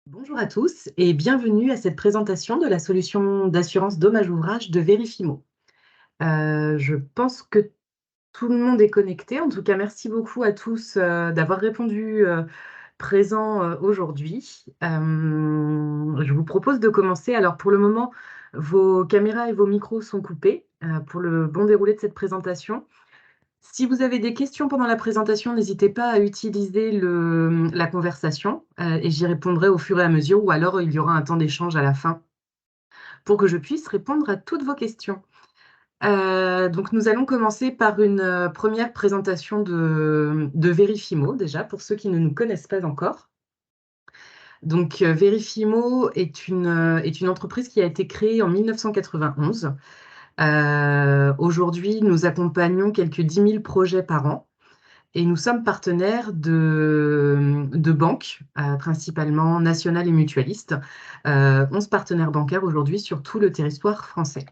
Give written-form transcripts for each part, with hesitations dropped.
Bonjour à tous et bienvenue à cette présentation de la solution d'assurance dommage ouvrage de Verifimo. Je pense que tout le monde est connecté. En tout cas, merci beaucoup à tous d'avoir répondu présent aujourd'hui. Je vous propose de commencer. Alors pour le moment, vos caméras et vos micros sont coupés pour le bon déroulé de cette présentation. Si vous avez des questions pendant la présentation, n'hésitez pas à utiliser la conversation et j'y répondrai au fur et à mesure, ou alors il y aura un temps d'échange à la fin pour que je puisse répondre à toutes vos questions. Donc nous allons commencer par une première présentation de Verifimo, déjà, pour ceux qui ne nous connaissent pas encore. Donc Verifimo est une entreprise qui a été créée en 1991. Aujourd'hui, nous accompagnons quelques 10 000 projets par an. Et nous sommes partenaires de banques, principalement nationales et mutualistes. 11 partenaires bancaires aujourd'hui sur tout le territoire français.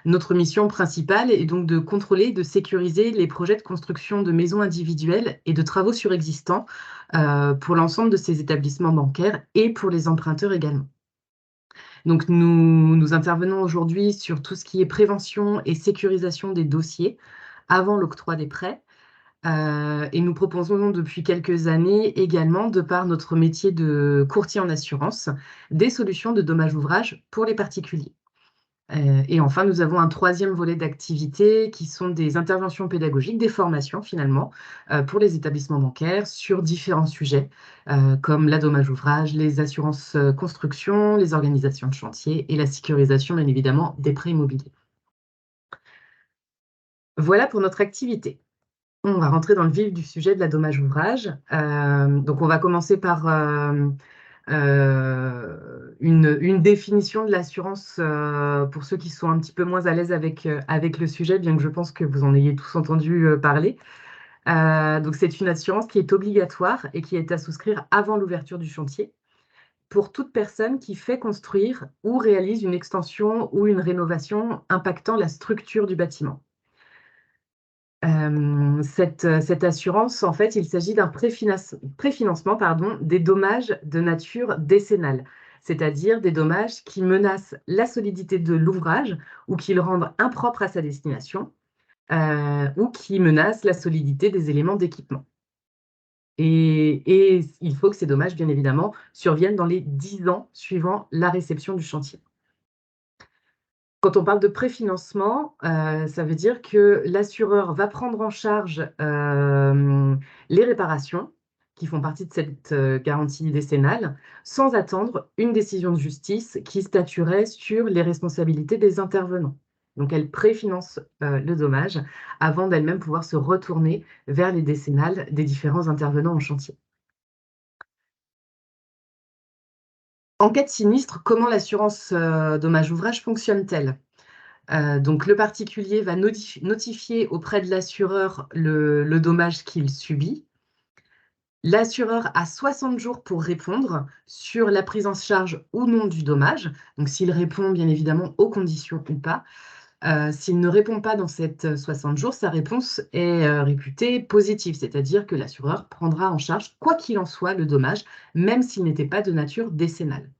Notre mission principale est donc de contrôler et de sécuriser les projets de construction de maisons individuelles et de travaux surexistants pour l'ensemble de ces établissements bancaires et pour les emprunteurs également. Donc nous intervenons aujourd'hui sur tout ce qui est prévention et sécurisation des dossiers avant l'octroi des prêts. Et nous proposons depuis quelques années également, de par notre métier de courtier en assurance, des solutions de dommage ouvrage pour les particuliers. Et enfin, nous avons un troisième volet d'activité qui sont des interventions pédagogiques, des formations finalement, pour les établissements bancaires sur différents sujets, comme la dommage ouvrage, les assurances construction, les organisations de chantier et la sécurisation, bien évidemment, des prêts immobiliers. Voilà pour notre activité. On va rentrer dans le vif du sujet de la dommage ouvrage. Donc, on va commencer par une définition de l'assurance pour ceux qui sont un petit peu moins à l'aise avec le sujet, bien que je pense que vous en ayez tous entendu parler. Donc, c'est une assurance qui est obligatoire et qui est à souscrire avant l'ouverture du chantier pour toute personne qui fait construire ou réalise une extension ou une rénovation impactant la structure du bâtiment. Cette assurance, en fait, il s'agit d'un préfinancement, des dommages de nature décennale, c'est-à-dire des dommages qui menacent la solidité de l'ouvrage ou qui le rendent impropre à sa destination, ou qui menacent la solidité des éléments d'équipement. Et il faut que ces dommages, bien évidemment, surviennent dans les 10 ans suivant la réception du chantier. Quand on parle de préfinancement, ça veut dire que l'assureur va prendre en charge les réparations qui font partie de cette garantie décennale, sans attendre une décision de justice qui statuerait sur les responsabilités des intervenants. Donc elle préfinance le dommage avant d'elle-même pouvoir se retourner vers les décennales des différents intervenants en chantier. En cas de sinistre, comment l'assurance dommage ouvrage fonctionne-t-elle? Donc le particulier va notifier auprès de l'assureur le dommage qu'il subit. L'assureur a 60 jours pour répondre sur la prise en charge ou non du dommage. Donc s'il répond bien évidemment aux conditions ou pas. S'il ne répond pas dans ces 60 jours, sa réponse est réputée positive, c'est-à-dire que l'assureur prendra en charge, quoi qu'il en soit, le dommage, même s'il n'était pas de nature décennale.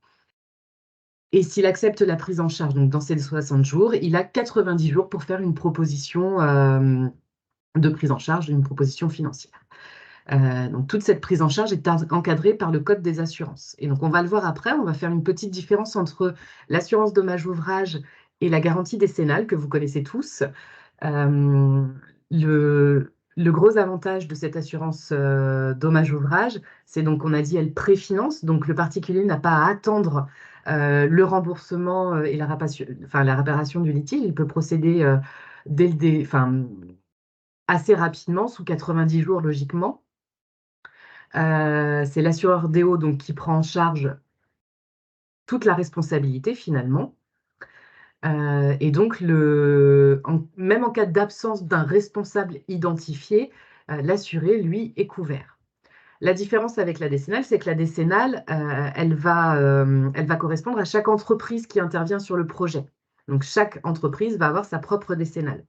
Et s'il accepte la prise en charge, donc dans ces 60 jours, il a 90 jours pour faire une proposition de prise en charge, une proposition financière. Donc toute cette prise en charge est encadrée par le Code des assurances. Et donc on va le voir après, on va faire une petite différence entre l'assurance dommage ouvrage et la garantie décennale que vous connaissez tous. Le gros avantage de cette assurance dommage ouvrage, c'est donc, on a dit, elle préfinance, donc le particulier n'a pas à attendre le remboursement et la réparation du litige. Il peut procéder assez rapidement, sous 90 jours logiquement. C'est l'assureur DO donc, qui prend en charge toute la responsabilité finalement. Et donc, même en cas d'absence d'un responsable identifié, l'assuré, lui, est couvert. La différence avec la décennale, c'est que la décennale, elle va correspondre à chaque entreprise qui intervient sur le projet. Donc, chaque entreprise va avoir sa propre décennale.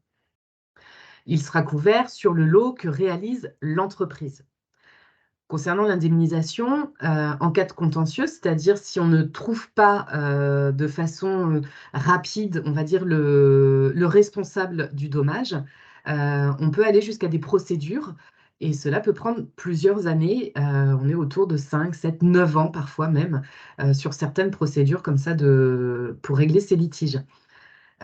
Il sera couvert sur le lot que réalise l'entreprise. Concernant l'indemnisation, en cas de contentieux, c'est-à-dire si on ne trouve pas de façon rapide, on va dire, le responsable du dommage, on peut aller jusqu'à des procédures et cela peut prendre plusieurs années. On est autour de 5, 7, 9 ans parfois même sur certaines procédures comme ça pour régler ces litiges.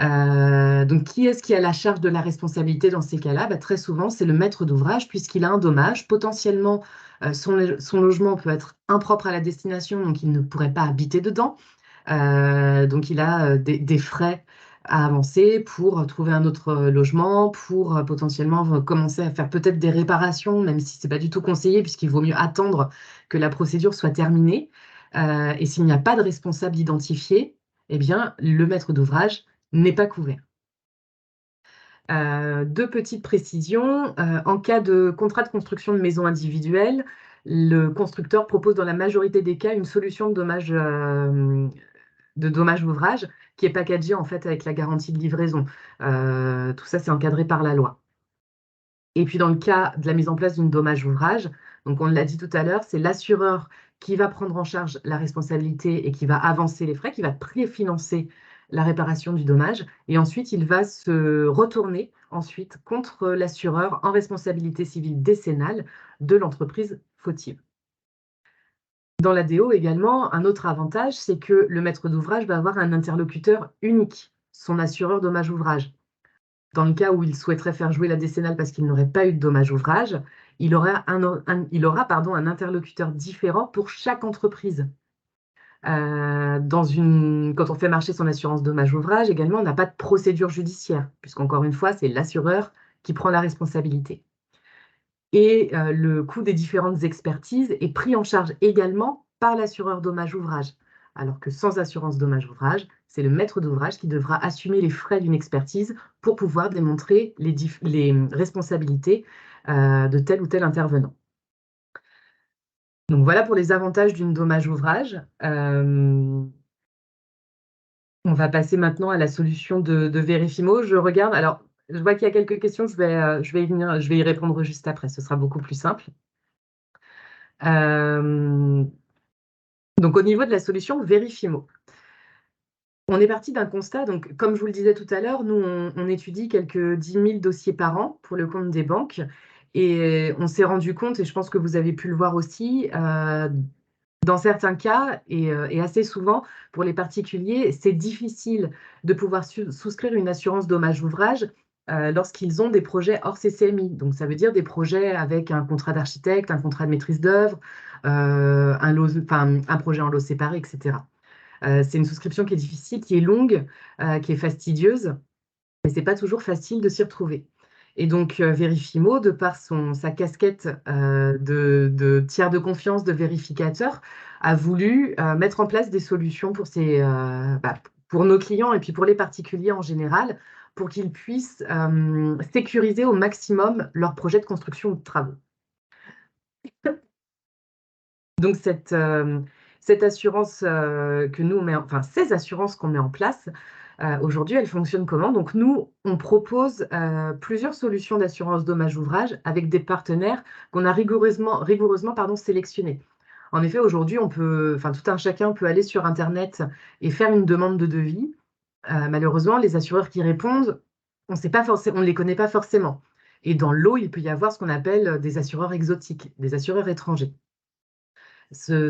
Donc, qui est-ce qui a la charge de la responsabilité dans ces cas-là? Bah, très souvent, c'est le maître d'ouvrage, puisqu'il a un dommage. Potentiellement, son logement peut être impropre à la destination, donc il ne pourrait pas habiter dedans. Donc, il a des frais à avancer pour trouver un autre logement, pour potentiellement commencer à faire peut-être des réparations, même si ce n'est pas du tout conseillé, puisqu'il vaut mieux attendre que la procédure soit terminée. Et s'il n'y a pas de responsable identifié, eh bien, le maître d'ouvrage n'est pas couvert. Deux petites précisions. En cas de contrat de construction de maison individuelle, le constructeur propose dans la majorité des cas une solution de dommage ouvrage qui est packagée en fait avec la garantie de livraison. Tout ça, c'est encadré par la loi. Et puis dans le cas de la mise en place d'une dommage ouvrage, donc on l'a dit tout à l'heure, c'est l'assureur qui va prendre en charge la responsabilité et qui va avancer les frais, qui va préfinancer la réparation du dommage. Et ensuite, il va se retourner ensuite contre l'assureur en responsabilité civile décennale de l'entreprise fautive. Dans l'ADO également, un autre avantage, c'est que le maître d'ouvrage va avoir un interlocuteur unique, son assureur dommage ouvrage. Dans le cas où il souhaiterait faire jouer la décennale parce qu'il n'aurait pas eu de dommage ouvrage, il aura un interlocuteur différent pour chaque entreprise. Quand on fait marcher son assurance dommage ouvrage, également, on n'a pas de procédure judiciaire, puisqu'encore une fois, c'est l'assureur qui prend la responsabilité. Et le coût des différentes expertises est pris en charge également par l'assureur dommage ouvrage. Alors que sans assurance dommage ouvrage, c'est le maître d'ouvrage qui devra assumer les frais d'une expertise pour pouvoir démontrer les responsabilités de tel ou tel intervenant. Donc voilà pour les avantages d'une dommage ouvrage. On va passer maintenant à la solution de Verifimo. Je regarde, alors je vois qu'il y a quelques questions, je vais y venir, je vais y répondre juste après, ce sera beaucoup plus simple. Donc au niveau de la solution Verifimo, on est parti d'un constat, donc comme je vous le disais tout à l'heure, nous on étudie quelques 10 000 dossiers par an pour le compte des banques et on s'est rendu compte, et je pense que vous avez pu le voir aussi, dans certains cas et assez souvent pour les particuliers, c'est difficile de pouvoir souscrire une assurance dommage ouvrage lorsqu'ils ont des projets hors CCMI. Donc ça veut dire des projets avec un contrat d'architecte, un contrat de maîtrise d'œuvre, un projet en lot séparé, etc. C'est une souscription qui est difficile, qui est longue, qui est fastidieuse, mais ce n'est pas toujours facile de s'y retrouver. Et donc, Verifimo, de par sa casquette de tiers de confiance, de vérificateur, a voulu mettre en place des solutions pour nos clients et puis pour les particuliers en général, pour qu'ils puissent sécuriser au maximum leur projet de construction ou de travaux. Donc, cette assurance que nous, ces assurances qu'on met en place, aujourd'hui, elles fonctionnent comment? Donc, nous, on propose plusieurs solutions d'assurance dommage ouvrage avec des partenaires qu'on a rigoureusement sélectionnés. En effet, aujourd'hui, tout un chacun peut aller sur Internet et faire une demande de devis. Malheureusement, les assureurs qui répondent, on ne les connaît pas forcément. Et dans l'eau, il peut y avoir ce qu'on appelle des assureurs exotiques, des assureurs étrangers. Ce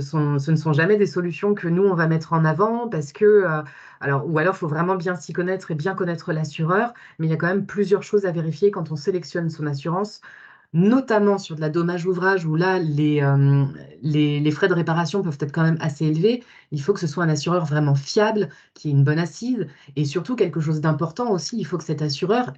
ne sont jamais des solutions que nous, on va mettre en avant parce que, ou alors, il faut vraiment bien s'y connaître et bien connaître l'assureur, mais il y a quand même plusieurs choses à vérifier quand on sélectionne son assurance, notamment sur de la dommage ouvrage où là, les frais de réparation peuvent être quand même assez élevés. Il faut que ce soit un assureur vraiment fiable, qui ait une bonne assise et surtout quelque chose d'important aussi, il faut que cet assureur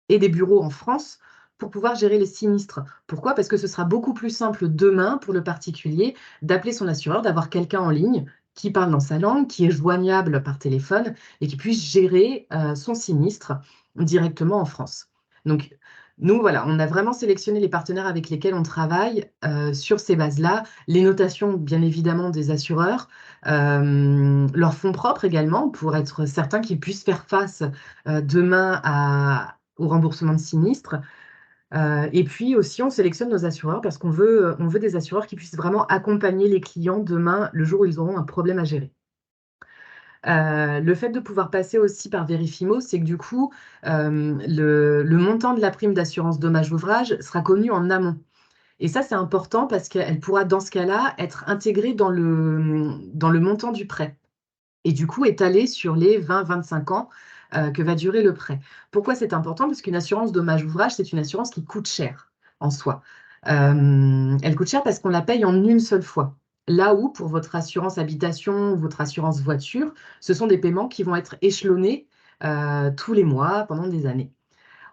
ait des bureaux en France pour pouvoir gérer les sinistres. Pourquoi? Parce que ce sera beaucoup plus simple demain pour le particulier d'appeler son assureur, d'avoir quelqu'un en ligne qui parle dans sa langue, qui est joignable par téléphone et qui puisse gérer son sinistre directement en France. Donc, nous, voilà, on a vraiment sélectionné les partenaires avec lesquels on travaille sur ces bases-là, les notations, bien évidemment, des assureurs, leurs fonds propres également, pour être certain qu'ils puissent faire face demain au remboursement de sinistres. Et puis aussi, on sélectionne nos assureurs parce on veut des assureurs qui puissent vraiment accompagner les clients demain, le jour où ils auront un problème à gérer. Le fait de pouvoir passer aussi par Verifimo, c'est que du coup, le montant de la prime d'assurance dommage ouvrage sera connu en amont. Et ça, c'est important parce qu'elle pourra, dans ce cas-là, être intégrée dans le montant du prêt. Et du coup, étalée sur les 20-25 ans que va durer le prêt. Pourquoi c'est important? Parce qu'une assurance dommage ouvrage, c'est une assurance qui coûte cher en soi. Elle coûte cher parce qu'on la paye en une seule fois. Là où, pour votre assurance habitation ou votre assurance voiture, ce sont des paiements qui vont être échelonnés tous les mois pendant des années.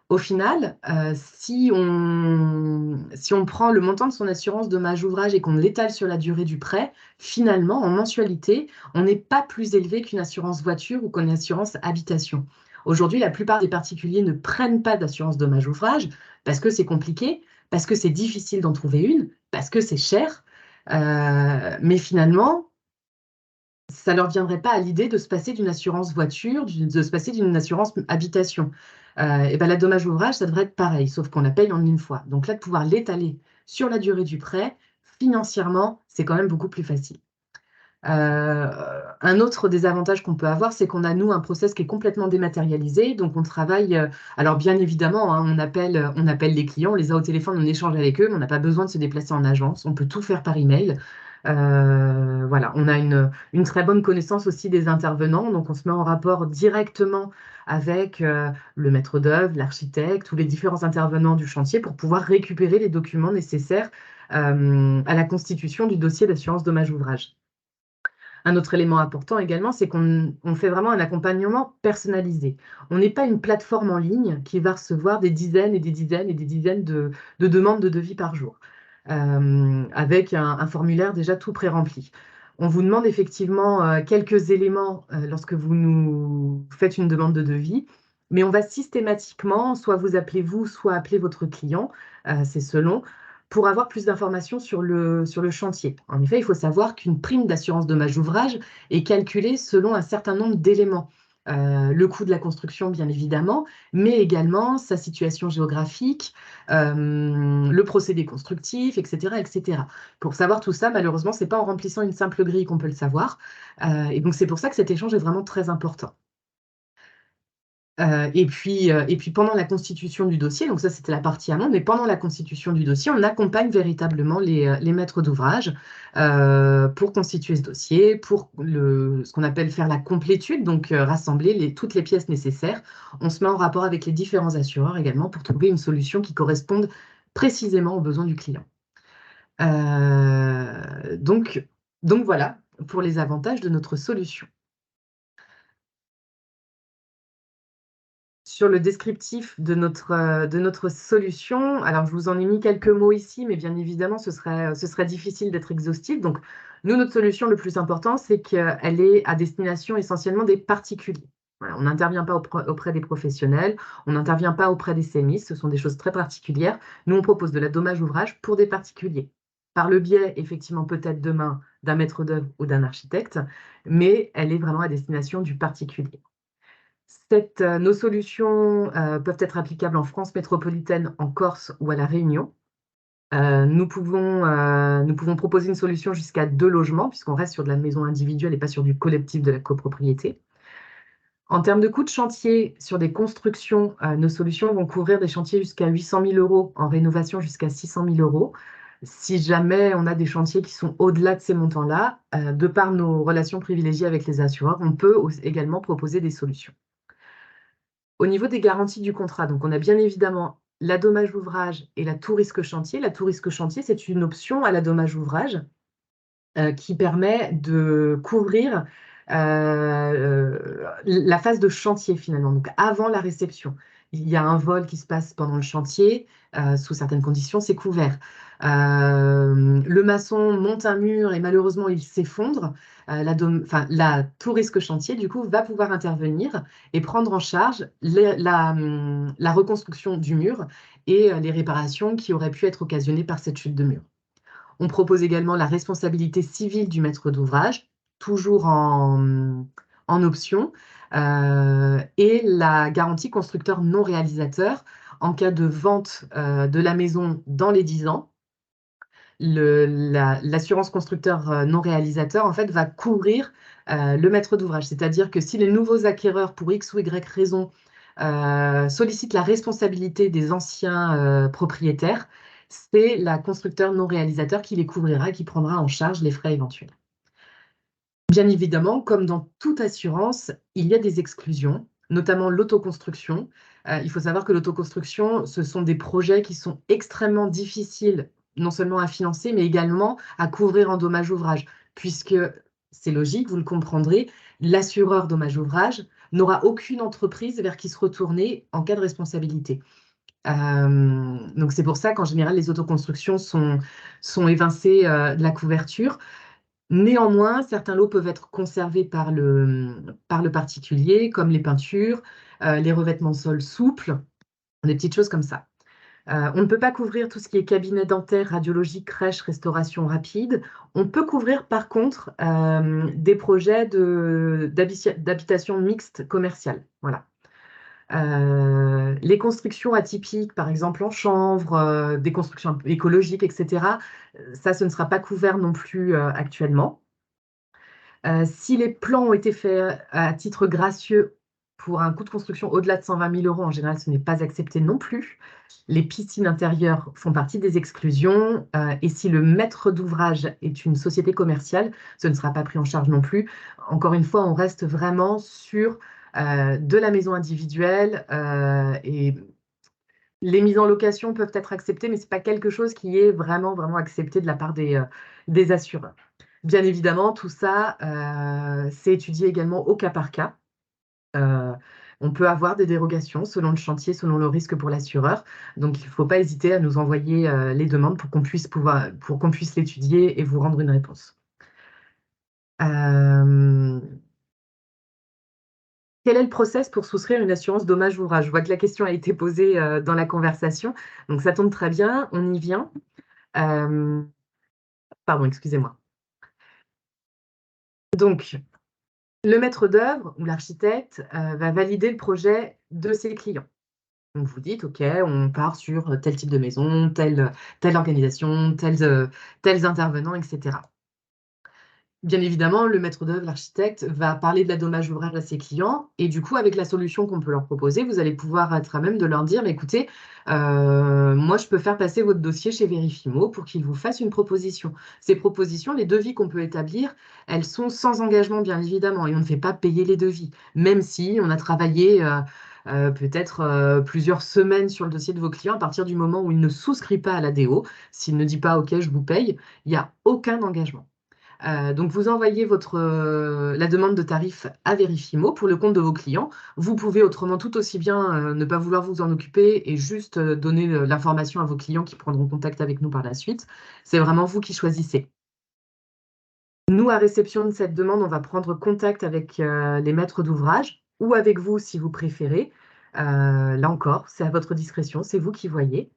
Au final, si on prend le montant de son assurance dommage ouvrage et qu'on l'étale sur la durée du prêt, finalement, en mensualité, on n'est pas plus élevé qu'une assurance voiture ou qu'une assurance habitation. Aujourd'hui, la plupart des particuliers ne prennent pas d'assurance dommage ouvrage parce que c'est compliqué, parce que c'est difficile d'en trouver une, parce que c'est cher. Mais finalement, ça ne leur viendrait pas à l'idée de se passer d'une assurance voiture, de se passer d'une assurance habitation. Et ben, la dommage ouvrage, ça devrait être pareil, sauf qu'on la paye en une fois. Donc là, de pouvoir l'étaler sur la durée du prêt, financièrement, c'est quand même beaucoup plus facile. Un autre des avantages qu'on peut avoir, c'est qu'on a, nous, un process qui est complètement dématérialisé. Donc, on travaille. Alors, bien évidemment, hein, on appelle les clients, on les a au téléphone, on échange avec eux, mais on n'a pas besoin de se déplacer en agence. On peut tout faire par email. Voilà, on a une très bonne connaissance aussi des intervenants. Donc, on se met en rapport directement avec le maître d'œuvre, l'architecte, ou les différents intervenants du chantier pour pouvoir récupérer les documents nécessaires à la constitution du dossier d'assurance dommage ouvrage. Un autre élément important également, c'est qu'on fait vraiment un accompagnement personnalisé. On n'est pas une plateforme en ligne qui va recevoir des dizaines et des dizaines et des dizaines de demandes de devis par jour, avec un formulaire déjà tout pré-rempli. On vous demande effectivement quelques éléments lorsque vous nous faites une demande de devis, mais on va systématiquement, soit vous appelez vous, soit appeler votre client, c'est selon, pour avoir plus d'informations sur le chantier. En effet, il faut savoir qu'une prime d'assurance dommage ouvrage est calculée selon un certain nombre d'éléments. Le coût de la construction, bien évidemment, mais également sa situation géographique, le procédé constructif, etc., etc. Pour savoir tout ça, malheureusement, ce n'est pas en remplissant une simple grille qu'on peut le savoir. Et donc, c'est pour ça que cet échange est vraiment très important. Et puis pendant la constitution du dossier, donc ça c'était la partie amont, mais pendant la constitution du dossier, on accompagne véritablement les maîtres d'ouvrage pour constituer ce dossier, pour ce qu'on appelle faire la complétude, donc rassembler toutes les pièces nécessaires. On se met en rapport avec les différents assureurs également pour trouver une solution qui corresponde précisément aux besoins du client. Donc voilà pour les avantages de notre solution. Sur le descriptif de notre solution, alors je vous en ai mis quelques mots ici, mais bien évidemment, ce serait difficile d'être exhaustif. Donc, nous, notre solution, le plus important, c'est qu'elle est à destination essentiellement des particuliers. Voilà, on n'intervient pas auprès des professionnels, on n'intervient pas auprès des CMI, ce sont des choses très particulières. Nous, on propose de la dommage ouvrage pour des particuliers, par le biais, effectivement, peut-être demain, d'un maître d'œuvre ou d'un architecte, mais elle est vraiment à destination du particulier. Nos solutions peuvent être applicables en France métropolitaine, en Corse ou à La Réunion. Nous pouvons proposer une solution jusqu'à 2 logements, puisqu'on reste sur de la maison individuelle et pas sur du collectif de la copropriété. En termes de coûts de chantier, sur des constructions, nos solutions vont couvrir des chantiers jusqu'à 800 000 € en rénovation jusqu'à 600 000 €. Si jamais on a des chantiers qui sont au-delà de ces montants-là, de par nos relations privilégiées avec les assureurs, on peut également proposer des solutions. Au niveau des garanties du contrat, donc on a bien évidemment la dommage ouvrage et la tout risque chantier. La tout risque chantier, c'est une option à la dommage ouvrage qui permet de couvrir la phase de chantier finalement, donc avant la réception. Il y a un vol qui se passe pendant le chantier, sous certaines conditions, c'est couvert. Le maçon monte un mur et malheureusement il s'effondre. La tout risque chantier, du coup, va pouvoir intervenir et prendre en charge la reconstruction du mur et les réparations qui auraient pu être occasionnées par cette chute de mur. On propose également la responsabilité civile du maître d'ouvrage, toujours en option, et la garantie constructeur non réalisateur en cas de vente de la maison dans les 10 ans, l'assurance constructeur non réalisateur en fait va couvrir le maître d'ouvrage. C'est-à-dire que si les nouveaux acquéreurs, pour X ou Y raison, sollicitent la responsabilité des anciens propriétaires, c'est la constructeur non réalisateur qui les couvrira, qui prendra en charge les frais éventuels. Bien évidemment, comme dans toute assurance, il y a des exclusions, notamment l'autoconstruction. Il faut savoir que l'autoconstruction, ce sont des projets qui sont extrêmement difficiles, non seulement à financer, mais également à couvrir en dommages ouvrages, puisque c'est logique, vous le comprendrez, l'assureur dommages ouvrages n'aura aucune entreprise vers qui se retourner en cas de responsabilité. Donc c'est pour ça qu'en général, les autoconstructions sont évincées de la couverture. Néanmoins, certains lots peuvent être conservés par le particulier, comme les peintures, les revêtements sol souples, des petites choses comme ça. On ne peut pas couvrir tout ce qui est cabinet dentaire, radiologie, crèche, restauration rapide. On peut couvrir par contre des projets d'habitation mixte commerciale. Voilà. Les constructions atypiques, par exemple en chanvre, des constructions écologiques, etc., ça, ce ne sera pas couvert non plus actuellement. Si les plans ont été faits à titre gracieux pour un coût de construction au-delà de 120 000 €, en général, ce n'est pas accepté non plus. Les piscines intérieures font partie des exclusions. Et si le maître d'ouvrage est une société commerciale, ce ne sera pas pris en charge non plus. Encore une fois, on reste vraiment sur de la maison individuelle. Et les mises en location peuvent être acceptées, mais ce n'est pas quelque chose qui est vraiment, vraiment accepté de la part des assureurs. Bien évidemment, tout ça, c'est étudié également au cas par cas. On peut avoir des dérogations selon le chantier, selon le risque pour l'assureur. Donc, il ne faut pas hésiter à nous envoyer les demandes pour qu'on puisse l'étudier et vous rendre une réponse. Quel est le process pour souscrire une assurance dommage ouvrage? Je vois que la question a été posée dans la conversation, donc ça tombe très bien, on y vient. Pardon, excusez-moi. Donc, le maître d'œuvre ou l'architecte va valider le projet de ses clients. Donc vous dites, OK, on part sur tel type de maison, telle organisation, tels intervenants, etc. Bien évidemment, le maître d'œuvre, l'architecte, va parler de la dommage ouvrage à ses clients et du coup, avec la solution qu'on peut leur proposer, vous allez pouvoir être à même de leur dire, mais écoutez, moi, je peux faire passer votre dossier chez Verifimo pour qu'ils vous fassent une proposition. Ces propositions, les devis qu'on peut établir, elles sont sans engagement, bien évidemment, et on ne fait pas payer les devis, même si on a travaillé peut-être plusieurs semaines sur le dossier de vos clients. À partir du moment où il ne souscrit pas à la DO, s'il ne dit pas, OK, je vous paye, il n'y a aucun engagement. Donc, vous envoyez la demande de tarif à Verifimo pour le compte de vos clients. Vous pouvez autrement tout aussi bien ne pas vouloir vous en occuper et juste donner l'information à vos clients qui prendront contact avec nous par la suite. C'est vraiment vous qui choisissez. Nous, à réception de cette demande, on va prendre contact avec les maîtres d'ouvrage ou avec vous si vous préférez. Là encore, c'est à votre discrétion, c'est vous qui voyez.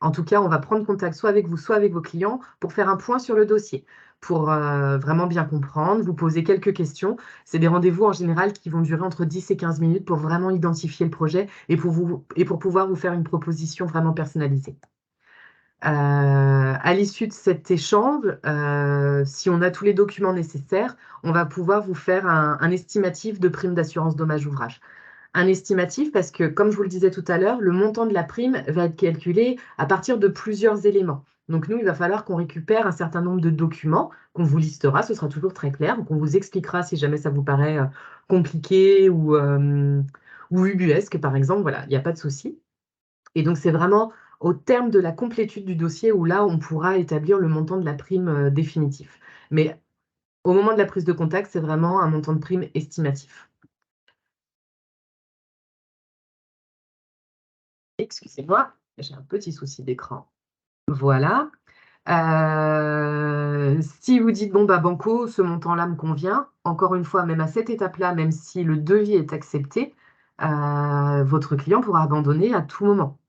En tout cas, on va prendre contact soit avec vous, soit avec vos clients pour faire un point sur le dossier, pour vraiment bien comprendre, vous poser quelques questions. C'est des rendez-vous en général qui vont durer entre 10 et 15 minutes pour vraiment identifier le projet et pour pouvoir vous faire une proposition vraiment personnalisée. À l'issue de cet échange, si on a tous les documents nécessaires, on va pouvoir vous faire un estimatif de prime d'assurance dommage ouvrage. Un estimatif parce que, comme je vous le disais tout à l'heure, le montant de la prime va être calculé à partir de plusieurs éléments. Donc nous, il va falloir qu'on récupère un certain nombre de documents qu'on vous listera, ce sera toujours très clair, donc on vous expliquera si jamais ça vous paraît compliqué ou ubuesque, par exemple, voilà, il n'y a pas de souci. Et donc c'est vraiment au terme de la complétude du dossier où là, on pourra établir le montant de la prime définitif. Mais au moment de la prise de contact, c'est vraiment un montant de prime estimatif. Excusez-moi, j'ai un petit souci d'écran. Voilà. Si vous dites, bon, bah, banco, ce montant-là me convient, encore une fois, même à cette étape-là, même si le devis est accepté, votre client pourra abandonner à tout moment.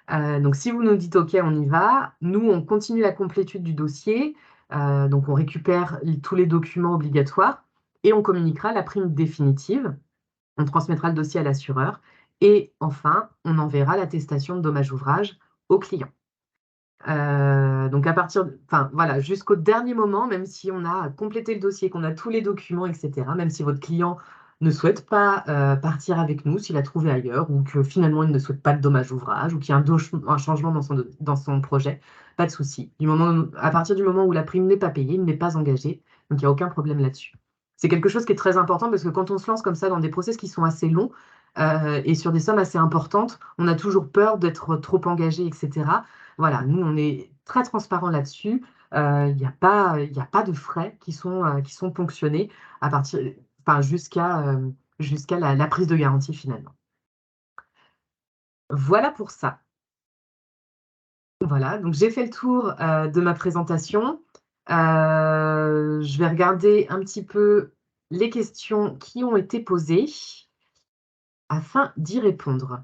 Donc, si vous nous dites, OK, on y va, nous, on continue la complétude du dossier. Donc, on récupère tous les documents obligatoires et on communiquera la prime définitive. On transmettra le dossier à l'assureur Et enfin, on enverra l'attestation de dommage ouvrage au client. Donc enfin voilà, jusqu'au dernier moment, même si on a complété le dossier, qu'on a tous les documents, etc., même si votre client ne souhaite pas partir avec nous, s'il a trouvé ailleurs, ou que finalement il ne souhaite pas de dommage ouvrage, ou qu'il y a un changement dans son projet, pas de souci. À partir du moment où la prime n'est pas payée, il n'est pas engagé, donc il n'y a aucun problème là-dessus. C'est quelque chose qui est très important parce que quand on se lance comme ça dans des process qui sont assez longs et sur des sommes assez importantes, on a toujours peur d'être trop engagé, etc. Voilà, nous, on est très transparent là-dessus. Il y a pas de frais qui sont ponctionnés à partir, enfin, jusqu'à la prise de garantie finalement. Voilà pour ça. Voilà, donc j'ai fait le tour de ma présentation. Je vais regarder un petit peu les questions qui ont été posées afin d'y répondre.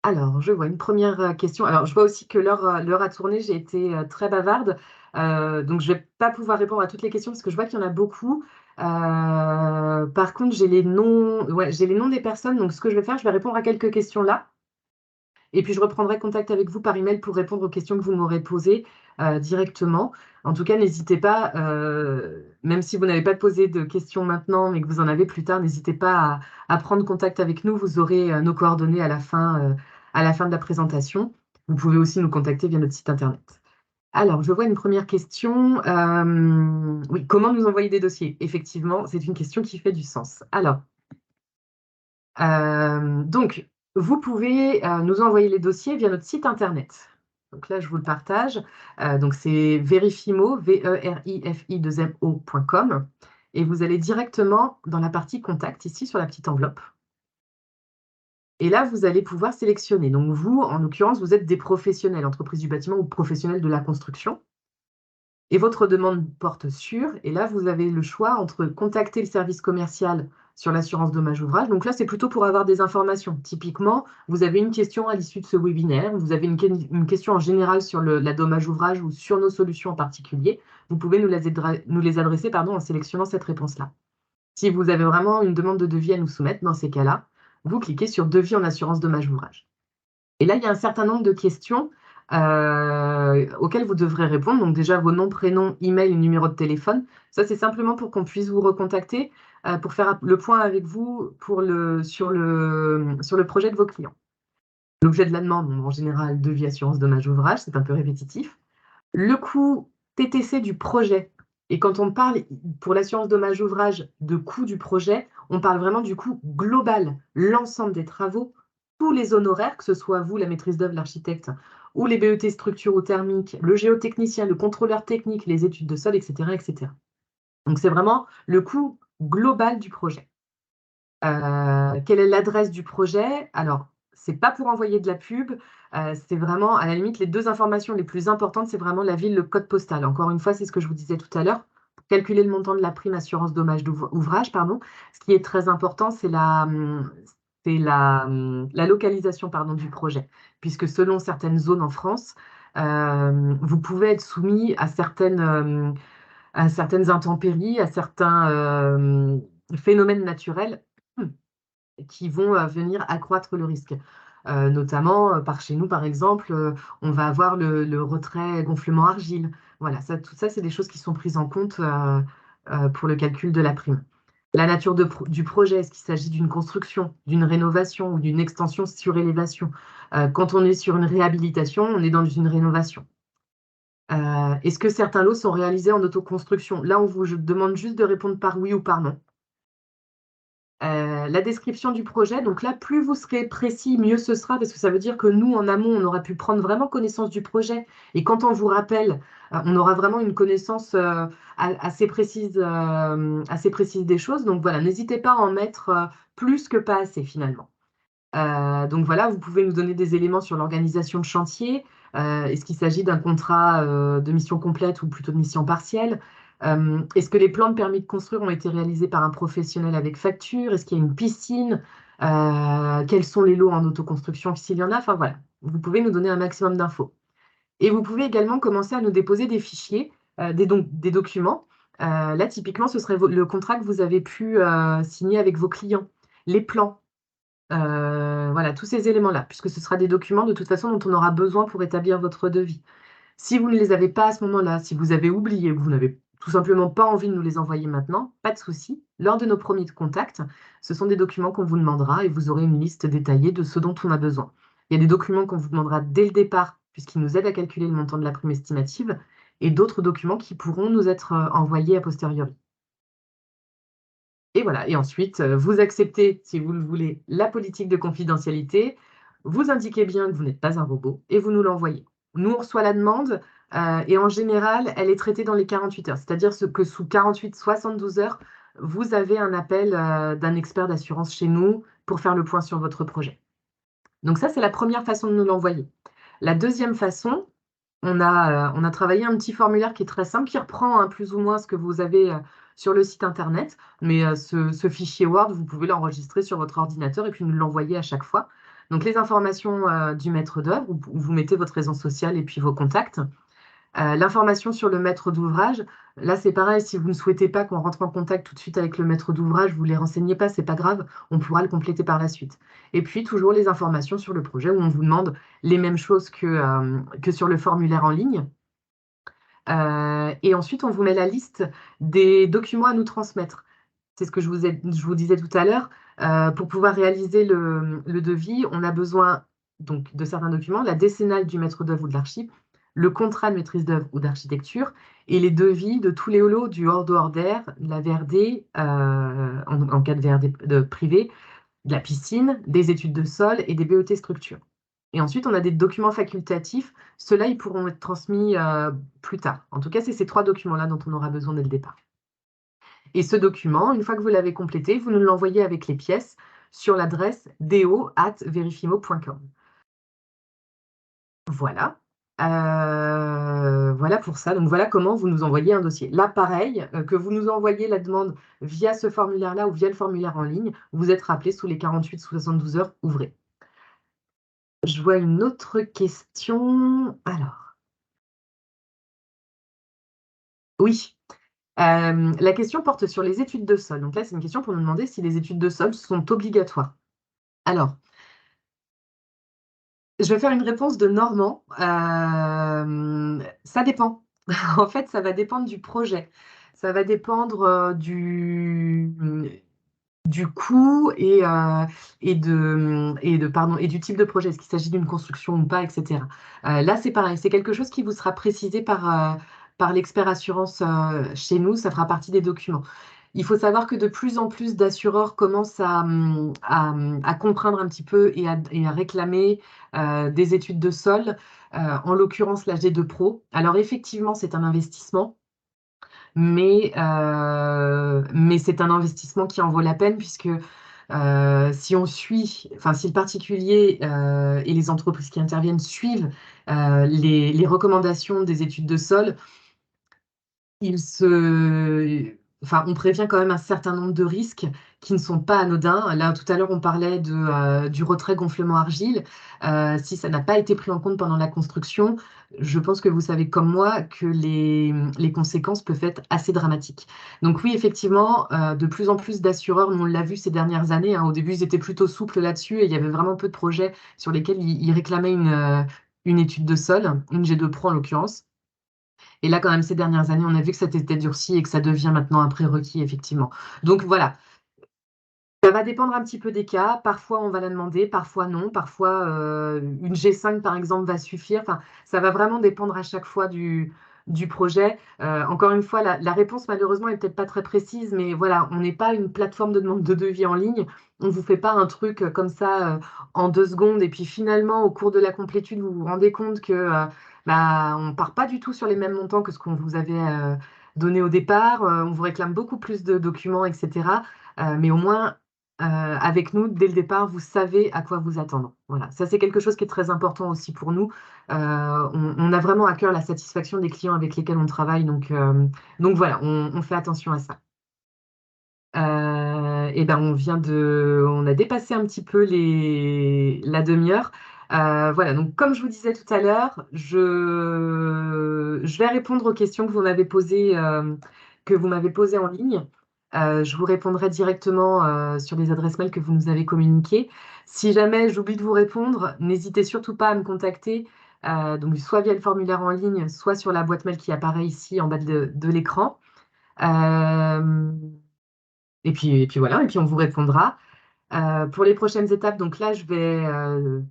Alors, je vois une première question. Alors, je vois aussi que l'heure a tourné. J'ai été très bavarde. Donc, je ne vais pas pouvoir répondre à toutes les questions parce que je vois qu'il y en a beaucoup. Par contre, j'ai les noms, ouais, j'ai les noms des personnes. Donc, ce que je vais faire, je vais répondre à quelques questions là. Et puis, je reprendrai contact avec vous par email pour répondre aux questions que vous m'aurez posées directement. En tout cas, n'hésitez pas, même si vous n'avez pas posé de questions maintenant, mais que vous en avez plus tard, n'hésitez pas à prendre contact avec nous. Vous aurez nos coordonnées à la fin de la présentation. Vous pouvez aussi nous contacter via notre site internet. Alors, je vois une première question. Oui, comment nous envoyer des dossiers? Effectivement, c'est une question qui fait du sens. Alors, donc, vous pouvez nous envoyer les dossiers via notre site internet. Donc là, je vous le partage. Donc, c'est verifimo, verifi2mo.com. Et vous allez directement dans la partie contact, ici sur la petite enveloppe. Et là, vous allez pouvoir sélectionner. Donc, vous, en l'occurrence, vous êtes des professionnels, entreprise du bâtiment ou professionnels de la construction. Et votre demande porte sur, et là, vous avez le choix entre contacter le service commercial sur l'assurance dommage ouvrage. Donc là, c'est plutôt pour avoir des informations. Typiquement, vous avez une question à l'issue de ce webinaire, vous avez une question en général sur la dommage ouvrage ou sur nos solutions en particulier. Vous pouvez nous les adresser en sélectionnant cette réponse-là. Si vous avez vraiment une demande de devis à nous soumettre, dans ces cas-là, vous cliquez sur devis en assurance dommage ouvrage. Et là, il y a un certain nombre de questions auxquelles vous devrez répondre. Donc déjà, vos noms, prénoms, email et numéro de téléphone. Ça, c'est simplement pour qu'on puisse vous recontacter pour faire le point avec vous sur le projet de vos clients. L'objet de la demande, en général, devis assurance dommage ouvrage, c'est un peu répétitif. Le coût TTC du projet. Et quand on parle pour l'assurance dommage ouvrage de coût du projet, on parle vraiment du coût global, l'ensemble des travaux, tous les honoraires, que ce soit vous, la maîtrise d'œuvre, l'architecte, ou les BET structure ou thermique, le géotechnicien, le contrôleur technique, les études de sol, etc., etc. Donc c'est vraiment le coût global du projet. Quelle est l'adresse du projet? Alors, c'est pas pour envoyer de la pub, c'est vraiment, à la limite, les deux informations les plus importantes, c'est vraiment la ville, le code postal. Encore une fois, c'est ce que je vous disais tout à l'heure. Pour calculer le montant de la prime assurance dommage ouvrage, ce qui est très important, c'est la localisation du projet. Puisque selon certaines zones en France, vous pouvez être soumis à certaines intempéries, à certains phénomènes naturels qui vont venir accroître le risque. Notamment, par chez nous, par exemple, on va avoir le retrait gonflement argile. Voilà, tout ça, c'est des choses qui sont prises en compte pour le calcul de la prime. La nature du projet, est-ce qu'il s'agit d'une construction, d'une rénovation ou d'une extension sur élévation? Quand on est sur une réhabilitation, on est dans une rénovation. Est-ce que certains lots sont réalisés en autoconstruction? Là, on vous demande juste de répondre par oui ou par non. La description du projet, donc là, plus vous serez précis, mieux ce sera, parce que ça veut dire que nous, en amont, on aura pu prendre vraiment connaissance du projet. Et quand on vous rappelle, on aura vraiment une connaissance assez précise des choses. Donc voilà, n'hésitez pas à en mettre plus que pas assez finalement. Donc voilà, vous pouvez nous donner des éléments sur l'organisation de chantier. Est-ce qu'il s'agit d'un contrat de mission complète ou plutôt de mission partielle? Est-ce que les plans de permis de construire ont été réalisés par un professionnel avec facture? Est-ce qu'il y a une piscine? Quels sont les lots en autoconstruction s'il y en a? Enfin voilà, vous pouvez nous donner un maximum d'infos. Et vous pouvez également commencer à nous déposer des fichiers, des documents. Là, typiquement, ce serait le contrat que vous avez pu signer avec vos clients, les plans. Voilà, tous ces éléments-là, puisque ce sera des documents de toute façon dont on aura besoin pour établir votre devis. Si vous ne les avez pas à ce moment-là, si vous avez oublié, vous n'avez tout simplement pas envie de nous les envoyer maintenant, pas de souci. Lors de nos premiers contacts, ce sont des documents qu'on vous demandera et vous aurez une liste détaillée de ce dont on a besoin. Il y a des documents qu'on vous demandera dès le départ, puisqu'ils nous aident à calculer le montant de la prime estimative, et d'autres documents qui pourront nous être envoyés a posteriori. Et voilà, et ensuite, vous acceptez, si vous le voulez, la politique de confidentialité, vous indiquez bien que vous n'êtes pas un robot et vous nous l'envoyez. Nous, on reçoit la demande et en général, elle est traitée dans les 48 heures. C'est-à-dire que sous 48-72 heures, vous avez un appel d'un expert d'assurance chez nous pour faire le point sur votre projet. Donc ça, c'est la première façon de nous l'envoyer. La deuxième façon, on a travaillé un petit formulaire qui est très simple, qui reprend plus ou moins ce que vous avez sur le site internet, mais ce fichier Word, vous pouvez l'enregistrer sur votre ordinateur et puis nous l'envoyer à chaque fois. Donc les informations du maître d'œuvre, où vous mettez votre raison sociale et puis vos contacts. L'information sur le maître d'ouvrage, là c'est pareil, si vous ne souhaitez pas qu'on rentre en contact tout de suite avec le maître d'ouvrage, vous ne les renseignez pas, c'est pas grave, on pourra le compléter par la suite. Et puis toujours les informations sur le projet où on vous demande les mêmes choses que sur le formulaire en ligne. Et ensuite, on vous met la liste des documents à nous transmettre. C'est ce que je vous disais tout à l'heure. Pour pouvoir réaliser le devis, on a besoin donc de certains documents, la décennale du maître d'œuvre ou de l'archi, le contrat de maîtrise d'œuvre ou d'architecture et les devis de tous les holos du hors dehors d'air, de la VRD, en cas de VRD privé, de la piscine, des études de sol et des BET structures. Et ensuite, on a des documents facultatifs. Ceux-là, ils pourront être transmis plus tard. En tout cas, c'est ces trois documents-là dont on aura besoin dès le départ. Et ce document, une fois que vous l'avez complété, vous nous l'envoyez avec les pièces sur l'adresse do@verifimo.com. Voilà. Voilà pour ça. Donc voilà comment vous nous envoyez un dossier. Là, pareil, que vous nous envoyez la demande via ce formulaire-là ou via le formulaire en ligne, vous êtes rappelé sous les 48-72 heures ouvrées. Je vois une autre question. Alors, oui, la question porte sur les études de sol. Donc là, c'est une question pour nous demander si les études de sol sont obligatoires. Alors, je vais faire une réponse de Normand. Ça dépend. En fait, ça va dépendre du projet. Ça va dépendre du coût et du type de projet. Est-ce qu'il s'agit d'une construction ou pas, etc. Là, c'est pareil. C'est quelque chose qui vous sera précisé par l'expert assurance chez nous. Ça fera partie des documents. Il faut savoir que de plus en plus d'assureurs commencent à comprendre un petit peu et à réclamer des études de sol, en l'occurrence la G2 Pro. Alors effectivement, c'est un investissement, mais c'est un investissement qui en vaut la peine puisque si on suit, enfin si le particulier et les entreprises qui interviennent suivent les recommandations des études de sol, on prévient quand même un certain nombre de risques qui ne sont pas anodins. Là, tout à l'heure, on parlait du retrait gonflement argile. Si ça n'a pas été pris en compte pendant la construction, je pense que vous savez comme moi que les conséquences peuvent être assez dramatiques. Donc oui, effectivement, de plus en plus d'assureurs, nous on l'a vu ces dernières années, hein, au début, ils étaient plutôt souples là-dessus et il y avait vraiment peu de projets sur lesquels ils réclamaient une étude de sol, une G2 Pro en l'occurrence. Et là, quand même, ces dernières années, on a vu que ça s'était durci et que ça devient maintenant un prérequis, effectivement. Donc voilà, ça va dépendre un petit peu des cas. Parfois, on va la demander, parfois non. Parfois, une G5, par exemple, va suffire. Enfin, ça va vraiment dépendre à chaque fois du projet. Encore une fois, la réponse, malheureusement, n'est peut-être pas très précise, mais voilà, on n'est pas une plateforme de demande de devis en ligne. On ne vous fait pas un truc comme ça en 2 secondes. Et puis finalement, au cours de la complétude, vous vous rendez compte que on ne part pas du tout sur les mêmes montants que ce qu'on vous avait donné au départ. On vous réclame beaucoup plus de documents, etc. Mais au moins, avec nous, dès le départ, vous savez à quoi vous attendre. Voilà, ça c'est quelque chose qui est très important aussi pour nous. On a vraiment à cœur la satisfaction des clients avec lesquels on travaille, donc voilà, on fait attention à ça. Et ben on a dépassé un petit peu la demi-heure. Voilà, donc comme je vous disais tout à l'heure, je vais répondre aux questions que vous m'avez posées en ligne. Je vous répondrai directement sur les adresses mail que vous nous avez communiquées. Si jamais j'oublie de vous répondre, n'hésitez surtout pas à me contacter, donc soit via le formulaire en ligne, soit sur la boîte mail qui apparaît ici en bas de l'écran. Euh, et puis voilà, et puis on vous répondra. Pour les prochaines étapes, donc là, je vais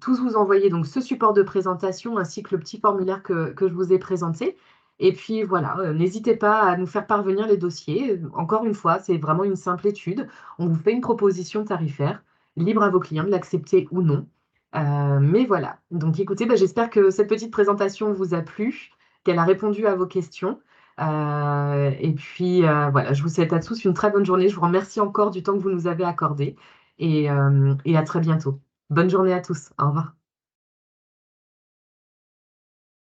tous vous envoyer donc ce support de présentation ainsi que le petit formulaire que je vous ai présenté. Et puis voilà, n'hésitez pas à nous faire parvenir les dossiers. Encore une fois, c'est vraiment une simple étude. On vous fait une proposition tarifaire, libre à vos clients de l'accepter ou non. Mais voilà, donc écoutez, bah, j'espère que cette petite présentation vous a plu, qu'elle a répondu à vos questions. Et puis voilà, je vous souhaite à tous une très bonne journée. Je vous remercie encore du temps que vous nous avez accordé et à très bientôt. Bonne journée à tous. Au revoir.